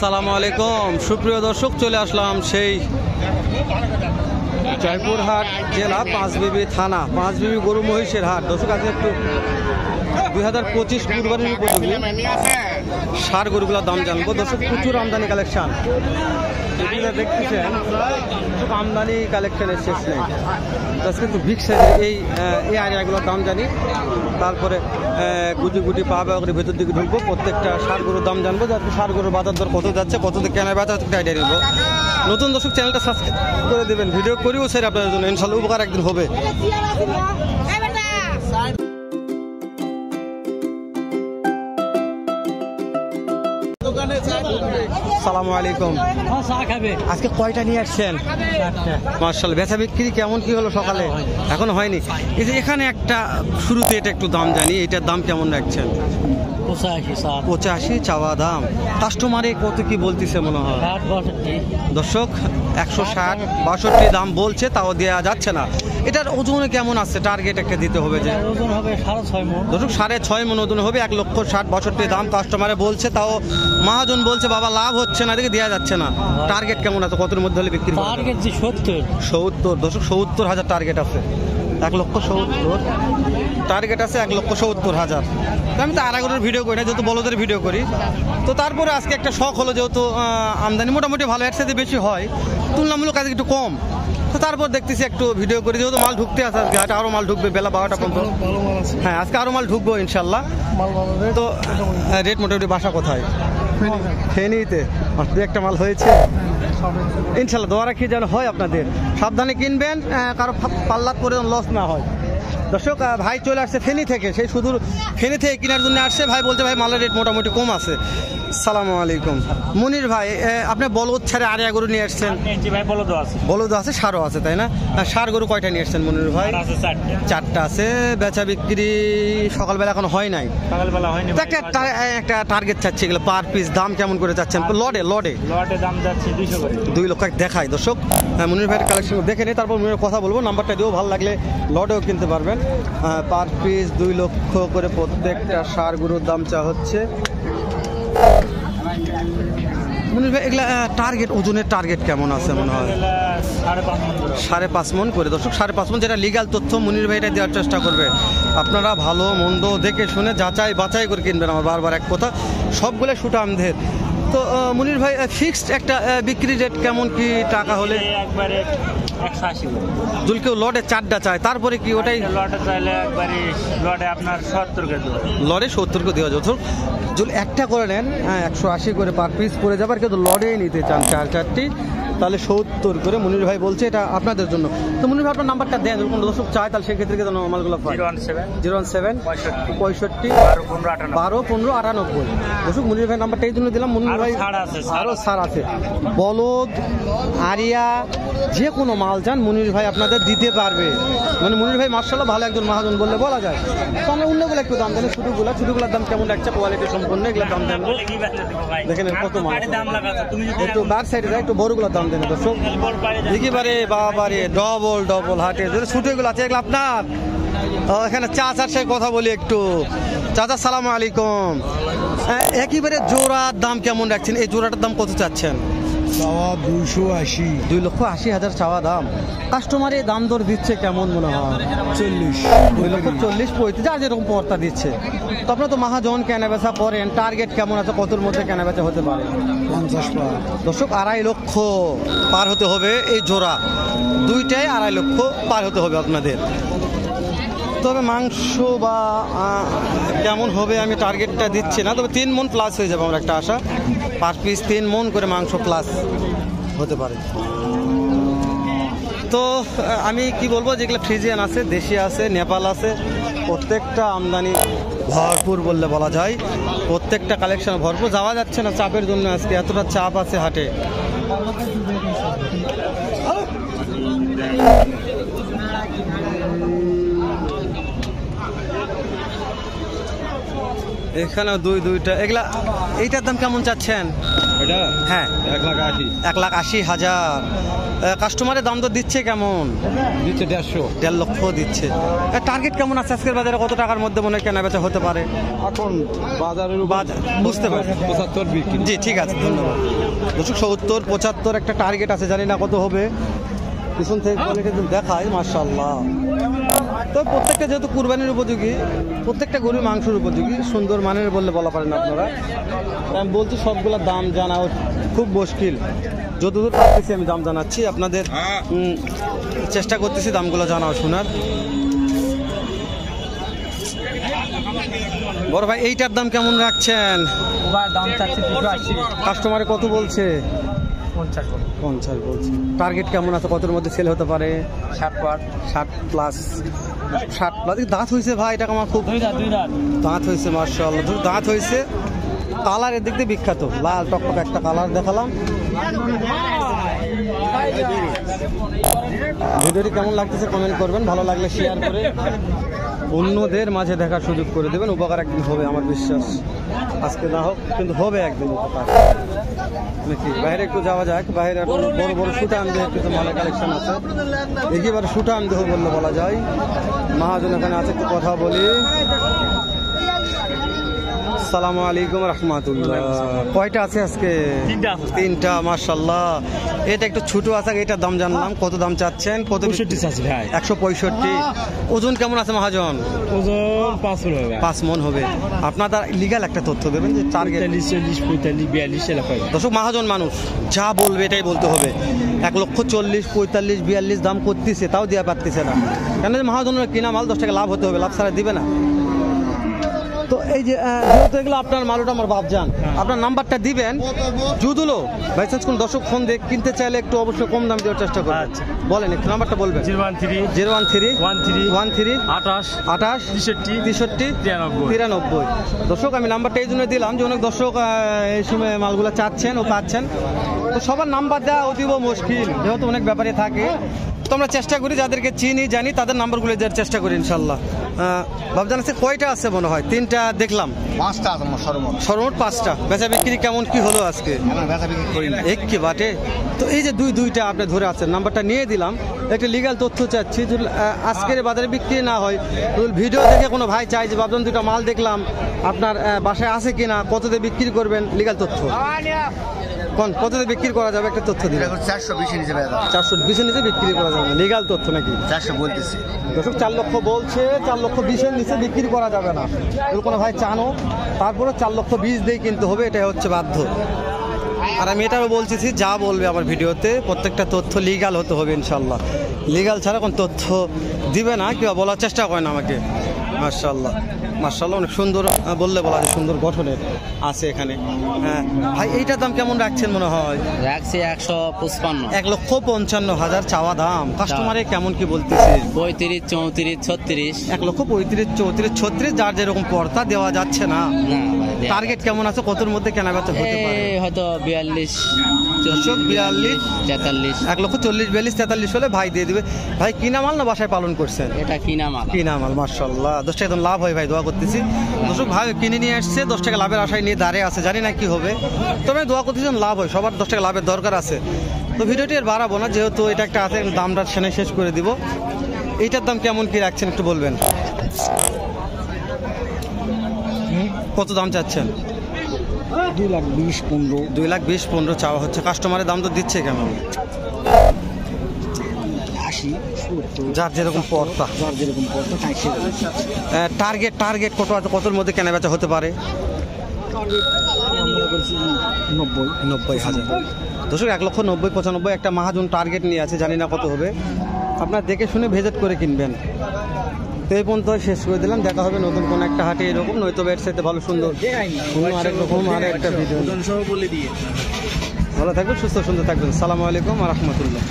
আসসালামু আলাইকুম সুপ্রিয় দর্শক, চলে আসলাম সেই জয়পুরহাট জেলা পাঁচবিবি থানা পাঁচবিবি গরু মহিষের হাট। দর্শক আজকে একটু 2025 কুরবানির উপযোগী ষাঁড় গরুগুলোর দাম জানবো। দর্শক প্রচুর আমদানি কালেকশন, এগুলো দেখতেছেন আমদানি কালেকশনের শেষ নেই। আজকে একটু বিগ সাইজের এই আরিয়াগুলোর দাম জানি, তারপরে গুটি গুটি পা ব্যবহার করে ভেতর দিকে ঢুকবো, প্রত্যেকটা ষাঁড় গরুর দাম জানবো, যাতে ষাঁড় গরুর বাজার দর কত যাচ্ছে, কত দিকে কেনা বেচা আইডিয়া নিব। নতুন দর্শক চ্যানেলটা সাবস্ক্রাইব করে দেবেন, ভিডিও করিও স্যার আপনাদের জন্য ইনশাল্লাহ উপকার একদিন হবে। আসসালামু আলাইকুম। আজকে কয়টা নিয়ে আসছেন? মাশাআল্লাহ। বেচা বিক্রি কেমন কি হলো সকালে? এখনো হয়নি। এই যে এখানে একটা শুরুতে এটা একটু দাম জানি, এটার দাম কেমন রাখছেন? 85 চাওয়া দাম। কাস্টমারে কত কি বলতেছে মনে হয়? দর্শক 160 62 দাম বলছে, তাও দেওয়া যাচ্ছে না। এটার ওজনে কেমন আছে? টার্গেট একটা দিতে হবে যে ওজন হবে 6.5 মণ। দর্শক 6.5 মণ ওজন হবে। 1,60,62 দাম কাস্টমারে বলছে, তাও মহাজন বলছে বাবা লাভ হচ্ছে না, দেখে দেওয়া যাচ্ছে না। টার্গেট কেমন আছে? কতর মধ্যে হলে বিক্রি? টার্গেট যে 70 দর্শক 70,000 টার্গেট আছে। 1,70,000 টার্গেট আছে, 1,70,000। আমি তো আড়াগরের ভিডিও করি না, যেহেতু বলদের ভিডিও করি, তো তারপরে আজকে একটা শখ হলো, যেহেতু আমদানি মোটামুটি ভালো, একসাথে বেশি হয়, তুলনামূলক আজকে একটু কম, তো তারপর দেখতেছি একটু ভিডিও করি, যেহেতু মাল ঢুকতে আছে আজকে হাটে, আরও মাল ঢুকবে বেলা 12টা পর্যন্ত। হ্যাঁ, আজকে আরও মাল ঢুকবো ইনশাল্লাহ। তো রেট মোটামুটি বাসা কোথায়? ফেনীতে। দু একটা মাল হয়েছে ইনশাল্লাহ, দোয়া রাখি যেন হয় আপনাদের। সাবধানে কিনবেন, কারো পাল্লাত করে লস না হয়। দর্শক ভাই চলে আসছে ফেনী থেকে, সেই সুদূর ফেনী থেকে কেনার জন্য আসছে। ভাই বলছে ভাই মালের রেট মোটামুটি কম আছে। সালামু আলাইকুম। মুনির ভাই, আপনি বলদ ছাড়ে আরিয়া গরু নিয়ে আসছেন? বলদ আছে, ষাঁড়ও আছে, তাই না? ষাঁড় গরু কয়টা নিয়ে আসছেন মুনির ভাই? 4টা আছে। বেচা বিক্রি সকালবেলা এখন হয় নাই, একটা টার্গেট চাচ্ছি, এগুলো পার পিস দাম কেমন করে চাচ্ছেন? লডে দাম যাচ্ছে 200 করে। 2 লক্ষ দেখায় দর্শক। মুনির ভাইয়ের কালেকশন দেখে নিই, তারপর মুনির কথা বলবো। নাম্বারটা দিয়েও ভালো লাগলে লডেও কিনতে পারবেন। পার পিস 2 লক্ষ করে প্রত্যেকটা ষাঁড় গরুর দাম চা হচ্ছে। মুনির ভাই এগুলা টার্গেট, ওজনের টার্গেট কেমন আছে মনে হয়? 5.5 মণ করে। দর্শক 5.5 মণ, যেটা লিগ্যাল তথ্য মুনির ভাই এটা দেওয়ার চেষ্টা করবে। আপনারা ভালো মন্দ দেখে শুনে যাচাই বাছাই করে কিনবেন। আমার বারবার এক কথা, সবগুলো সুঠামদের। তো মুনির ভাই ফিক্সড একটা বিক্রি রেট কেমন কি টাকা হলে? একবারে 180। যদি কেউ লটে 4টা চায়, তারপরে কি ওটাই লটে চাইলে একবারে লটে আপনার 70 করে দেওয়া, লটে 70 করে দেওয়া যাবে। যদি একটা করে নেন 180 করে পার পিস পড়ে যাবার, কিন্তু লটেই নিতে চান 4টি, তাহলে 70 করে মুনির ভাই বলছে। এটা আপনাদের জন্য। তো মুনির ভাই আপনার নাম্বারটা দেন, যদি কোনো দর্শক চায় তাহলে সেক্ষেত্রে যেন মালগুলো পায়। 017 65 12 15 98। দর্শক মুনির ভাই নাম্বারটা এই জন্য দিলাম, মুনির ভাই আরও ছাড় আছে। বলদ আরিয়া যে কোনো মাল চান মুনির ভাই আপনাদের দিতে পারবে। মানে মুনির ভাই মাশাআল্লাহ ভালো একজন মহাজন বললে বলা যায়। তো আমরা অন্যগুলো একটু দাম জানি, ছোটগুলোর দাম কেমন লাগছে, কোয়ালিটি সম্পন্ন এগুলোর দাম জানবো। দেখেন কত মাল, একটু বার সাইডে যায়, একটু বড়গুলোর দাম দেন দর্শক। একেবারে বাবারে ডবল হাটে যদি ছোটগুলো আছে, এগুলো আপনার। এখানে চাচার সাথে কথা বলি একটু। চাচা সালামু আলাইকুম। একেবারে জোড়ার দাম কেমন রাখছেন? এই জোড়াটার দাম কত চাচ্ছেন? 280। 2,80,000 চাওয়া দাম। কাস্টমারে দাম দর দিচ্ছে কেমন মনে হয়? 40। 2,40,000 35, যা যেরকম পর্তা দিচ্ছে। তো আপনারা তো মহাজন কেনা বেচা করেন, টার্গেট কেমন আছে, কতর মধ্যে কেনা বেচা হতে পারে? 50 পার। দর্শক 2.5 লক্ষ পার হতে হবে এই জোড়া, দুইটাই 2.5 লক্ষ পার হতে হবে আপনাদের। তবে মাংস বা কেমন হবে আমি টার্গেটটা দিচ্ছি না, তবে 3 মণ প্লাস হয়ে যাবে আমার একটা আশা। পার পিস 3 মণ করে মাংস প্লাস হতে পারে। তো আমি কি বলবো, যেগুলো ফ্রিজিয়ান আছে, দেশি আছে, নেপাল আছে, প্রত্যেকটা আমদানি ভরপুর বললে বলা যায়। প্রত্যেকটা কালেকশন ভরপুর, যাওয়া যাচ্ছে না চাপের জন্য। আজকে এতটা চাপ আছে হাটে। এখানেও দুইটা। এগুলা এইটার দাম কেমন চাচ্ছেন? এটা হ্যাঁ 1,80,000 1,80,000। কাস্টমারের দাম তো দিচ্ছে কেমন? দিচ্ছে 150। 1.5 লক্ষ দিচ্ছে। টার্গেট কেমন আছে আজকের বাজারে? কত টাকার মধ্যে মনে হয় কেনা বেচা হতে পারে? এখন বাজারের বুঝতে পারছি। 75 বিক্রি। জি ঠিক আছে, ধন্যবাদ। 270, 75 একটা টার্গেট আছে, জানি না কত হবে। পিছন থেকে কোয়ালিটি দেখায় মাশাআল্লাহ। তো প্রত্যেকটা যেহেতু কুরবানির উপযোগী, প্রত্যেকটা গরুর মাংসের উপযোগী, সুন্দর মানের বললে বলা পারেন আপনারা। আমি বলছি সবগুলোর দাম জানাও খুব মুশকিল। যতদূর পারতেছি আমি দাম জানাচ্ছি আপনাদের, চেষ্টা করতেছি দামগুলো জানাও শোনার। বড় ভাই এইটার দাম কেমন রাখছেন? দাম চাচ্ছি 280। কাস্টমারে কত বলছে? 50 বলছে। টার্গেট কেমন আছে, কতর মধ্যে সেল হতে পারে? 60 প্লাস। দাঁত হয়েছে ভাই, এটা আমার খুব দাঁত হয়েছে মাশাআল্লাহ, দাঁত হয়েছে। কালার এর দিক দিয়ে বিখ্যাত, লাল টকটক একটা কালার দেখালাম। ভিডিওটি কেমন লাগতেছে কমেন্ট করবেন, ভালো লাগলে শেয়ার করে অন্যদের মাঝে দেখার সুযোগ করে দেবেন। উপকার একদিন হবে আমার বিশ্বাস, আজকে না হোক কিন্তু হবে একদিন উপকার নাকি। বাইরে একটু যাওয়া যাক, বাইরে এখন বড় বড় সুটান দিয়ে কিছু মালের কালেকশন আছে, একেবারে সুটান দেহ বললে বলা যায়। মহাজন এখানে আছে, একটু কথা বলি। আসসালামু আলাইকুম রহমতুল্লাহ। কয়টা আছে আজকে? তিনটা মাশাআল্লাহ। এটা একটু ছোট আছে, এটার দাম জানলাম, কত দাম চাচ্ছেন? কত? 165। ওজন কেমন আছে মহাজন? ওজন 5 মণ হবে। 5 মণ হবে। আপনার লিগ্যাল একটা তথ্য দেবেন যে টার্গেট 40, 45, 42 এলাকা। দর্শক মহাজন মানুষ যা বলবে এটাই বলতে হবে। 1,40,000, 45, 42 দাম করতেছে, তাও দেওয়া পারতেছে না। কেন? মহাজনের কিনা মাল 10 টাকা লাভ হতে হবে, লাভ ছাড়া দিবে না। তো এই যে যেহেতু এগুলো আপনার মালটা আমার বাপ যান, আপনার নাম্বারটা দিবেন। যদিও বাই চান্স কোন দর্শক ফোন দিয়ে কিনতে চাইলে একটু অবশ্যই কম দাম দেওয়ার চেষ্টা করবেন। আচ্ছা বলেন, একটু নাম্বারটা বলবেন। 013 013 13 28 63 93। দর্শক আমি নাম্বারটা এই জন্য দিলাম যে অনেক দর্শক এই সময় মালগুলো চাচ্ছেন ও পাচ্ছেন, তো সবার নাম্বার দেওয়া অতীব মুশকিল, যেহেতু অনেক ব্যাপারে থাকে। তো আমরা চেষ্টা করি যাদেরকে চিনি জানি তাদের নাম্বারগুলো দেওয়ার চেষ্টা করি ইনশাল্লাহ। ভাবজান আছে কয়টা আছে মনে হয়? 3টা দেখলাম। 5টা আছে সর্বমোট 5টা। বেচা বিক্রি কেমন কি হলো আজকে? বেচা বিক্রি করি না। কি বাটে। তো এই যে দুইটা আপনি ধরে আছেন, নাম্বারটা নিয়ে দিলাম। একটা লিগ্যাল তথ্য চাচ্ছি, যদি আজকের বাজারে বিক্রি না হয়, ভিডিও দেখে কোনো ভাই চাই যে ভাবজান দুটো মাল দেখলাম, আপনার বাসায় আছে কিনা, কত দিয়ে বিক্রি করবেন, লিগ্যাল তথ্য কত দিয়ে বিক্রি করা যাবে একটা তথ্য দিন। 420 নিচে 420 নিচে বিক্রি করা যাবে, লিগ্যাল তথ্য নাকি? 400 বলতেছি। দর্শক 4 লক্ষ বলছে, 4,20,000 নিচে বিক্রি করা যাবে না। যদি কোনো ভাই চানো তারপরে 4,20,000 দিয়ে কিনতে হবে, এটাই হচ্ছে বাধ্য। আর আমি এটাও বলছি যা বলবে আমার ভিডিওতে প্রত্যেকটা তথ্য লিগ্যাল হতে হবে ইনশাল্লাহ। লিগ্যাল ছাড়া কোন তথ্য দিবে না, কেউ বলার চেষ্টা করে না আমাকে। মাশাআল্লাহ মাশাআল্লাহ, অনেক সুন্দর বললে বলা যায়, সুন্দর গঠনের আছে এখানে। হ্যাঁ ভাই, এইটার দাম কেমন রাখছেন মনে হয়? রাখছি 155। 1,55,000 চাওয়া দাম। কাস্টমারে কেমন কি বলতেছে? 35, 34, 36। 1,35,000, 34, 36, যার যেরকম পর্তা দেওয়া যাচ্ছে না। টার্গেট কেমন আছে, কতর মধ্যে কেনা বেচা হতে পারে? হয়তো 42, 42, 43। 1,40,000, 42, 43 হলে ভাই দিয়ে দিবে। ভাই কিনা মাল না বাসায় পালন করছেন? এটা কিনা মাল। মাশাআল্লাহ, 10 টাকা একদম লাভ হয় ভাই, দোয়া করতেছি। দর্শক ভাই কিনে নিয়ে আসছে, 10 টাকা লাভের আশায় নিয়ে দাঁড়িয়ে আছে, জানি না কি হবে, তবে দোয়া করতেছি লাভ হয়। সবার 10 টাকা লাভের দরকার আছে। তো ভিডিওটি আর বাড়াবো না, যেহেতু এটা একটা আছে, দামটা সেনে শেষ করে দিব। এইটার দাম কেমন কি রাখছেন একটু বলবেন? কত দাম চাচ্ছেন? 2,20,15। 2,20,15 চাওয়া হচ্ছে। কাস্টমারের দাম তো দিচ্ছে কেমন? 80, 70, যার যেরকম পর্তা। টার্গেট কত আছে, কতর মধ্যে কেনা বেচা হতে পারে? 90,000। দর্শক 1,90,95 একটা মহাজন টার্গেট নিয়ে আছে, জানি না কত হবে। আপনার দেখে শুনে ভিজিট করে কিনবেন। তো এই পর্যন্ত শেষ করে দিলাম, দেখা হবে নতুন কোন একটা হাটে এরকম, নয়তো এর সাথে ভালো সুন্দর আরেক রকম আরেকটা ভিডিও। ভালো থাকবেন, সুস্থ সুন্দর থাকবেন। আসসালামু আলাইকুম ওয়া রাহমাতুল্লাহ।